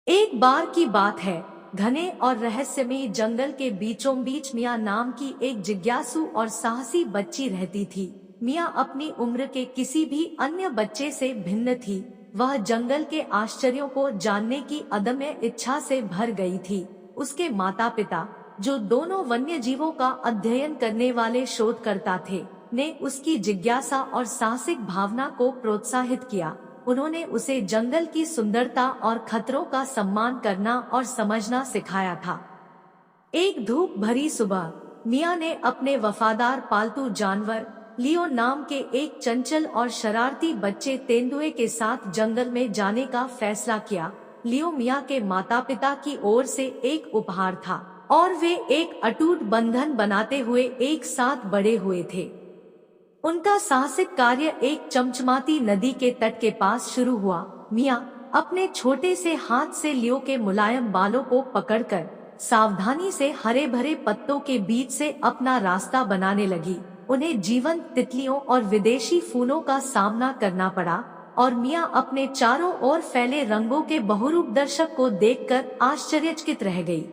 एक बार की बात है, घने और रहस्यमयी जंगल के बीचों बीच मिया नाम की एक जिज्ञासु और साहसी बच्ची रहती थी। मिया अपनी उम्र के किसी भी अन्य बच्चे से भिन्न थी। वह जंगल के आश्चर्यों को जानने की अदम्य इच्छा से भर गई थी। उसके माता पिता, जो दोनों वन्य जीवों का अध्ययन करने वाले शोधकर्ता थे, ने उसकी जिज्ञासा और साहसिक भावना को प्रोत्साहित किया। उन्होंने उसे जंगल की सुंदरता और खतरों का सम्मान करना और समझना सिखाया था। एक धूप भरी सुबह मिया ने अपने वफादार पालतू जानवर लियो नाम के एक चंचल और शरारती बच्चे तेंदुए के साथ जंगल में जाने का फैसला किया। लियो मिया के माता पिता की ओर से एक उपहार था और वे एक अटूट बंधन बनाते हुए एक साथ बड़े हुए थे। उनका साहसिक कार्य एक चमचमाती नदी के तट के पास शुरू हुआ। मिया अपने छोटे से हाथ से लियो के मुलायम बालों को पकड़कर सावधानी से हरे भरे पत्तों के बीच से अपना रास्ता बनाने लगी। उन्हें जीवंत तितलियों और विदेशी फूलों का सामना करना पड़ा और मिया अपने चारों ओर फैले रंगों के बहुरूप दर्शक को देखकर आश्चर्यचकित रह गई।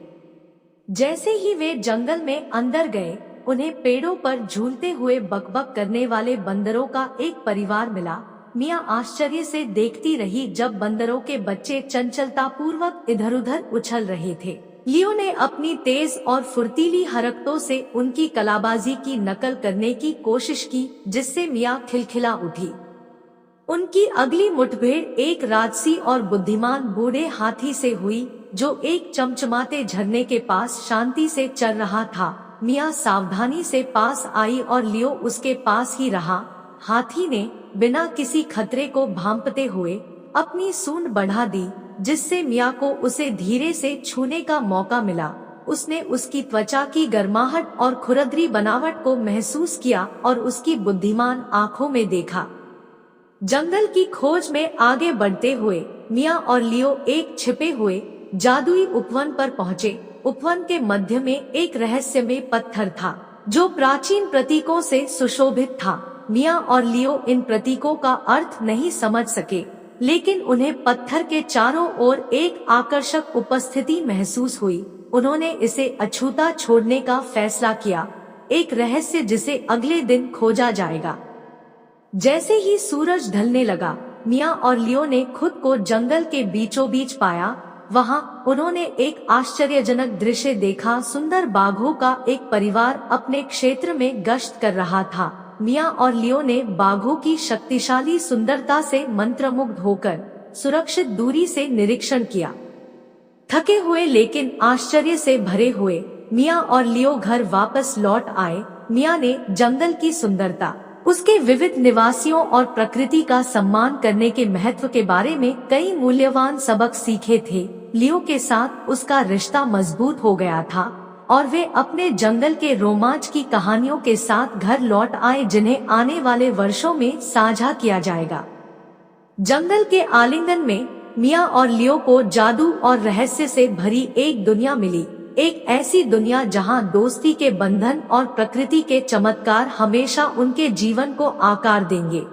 जैसे ही वे जंगल में अंदर गए, उन्हें पेड़ों पर झूलते हुए बकबक करने वाले बंदरों का एक परिवार मिला। मिया आश्चर्य से देखती रही जब बंदरों के बच्चे चंचलता पूर्वक इधर उधर उछल रहे थे। लियो ने अपनी तेज और फुर्तीली हरकतों से उनकी कलाबाजी की नकल करने की कोशिश की, जिससे मिया खिलखिला उठी। उनकी अगली मुठभेड़ एक राजसी और बुद्धिमान बूढ़े हाथी से हुई, जो एक चमचमाते झरने के पास शांति से चल रहा था। मिया सावधानी से पास आई और लियो उसके पास ही रहा। हाथी ने बिना किसी खतरे को भांपते हुए अपनी सूंड बढ़ा दी, जिससे मिया को उसे धीरे से छूने का मौका मिला। उसने उसकी त्वचा की गर्माहट और खुरदरी बनावट को महसूस किया और उसकी बुद्धिमान आंखों में देखा। जंगल की खोज में आगे बढ़ते हुए मिया और लियो एक छिपे हुए जादुई उपवन पर पहुँचे। उपवन के मध्य में एक रहस्यमय पत्थर था, जो प्राचीन प्रतीकों से सुशोभित था। मिया और लियो इन प्रतीकों का अर्थ नहीं समझ सके, लेकिन उन्हें पत्थर के चारों ओर एक आकर्षक उपस्थिति महसूस हुई। उन्होंने इसे अछूता छोड़ने का फैसला किया, एक रहस्य जिसे अगले दिन खोजा जाएगा। जैसे ही सूरज ढलने लगा, मिया और लियो ने खुद को जंगल के बीचों बीच पाया। वहां उन्होंने एक आश्चर्यजनक दृश्य देखा। सुंदर बाघों का एक परिवार अपने क्षेत्र में गश्त कर रहा था। मिया और लियो ने बाघों की शक्तिशाली सुंदरता से मंत्रमुग्ध होकर सुरक्षित दूरी से निरीक्षण किया। थके हुए लेकिन आश्चर्य से भरे हुए मिया और लियो घर वापस लौट आए। मिया ने जंगल की सुंदरता, उसके विविध निवासियों और प्रकृति का सम्मान करने के महत्व के बारे में कई मूल्यवान सबक सीखे थे। लियो के साथ उसका रिश्ता मजबूत हो गया था और वे अपने जंगल के रोमांच की कहानियों के साथ घर लौट आए, जिन्हें आने वाले वर्षों में साझा किया जाएगा। जंगल के आलिंगन में मिया और लियो को जादू और रहस्य से भरी एक दुनिया मिली, एक ऐसी दुनिया जहां दोस्ती के बंधन और प्रकृति के चमत्कार हमेशा उनके जीवन को आकार देंगे।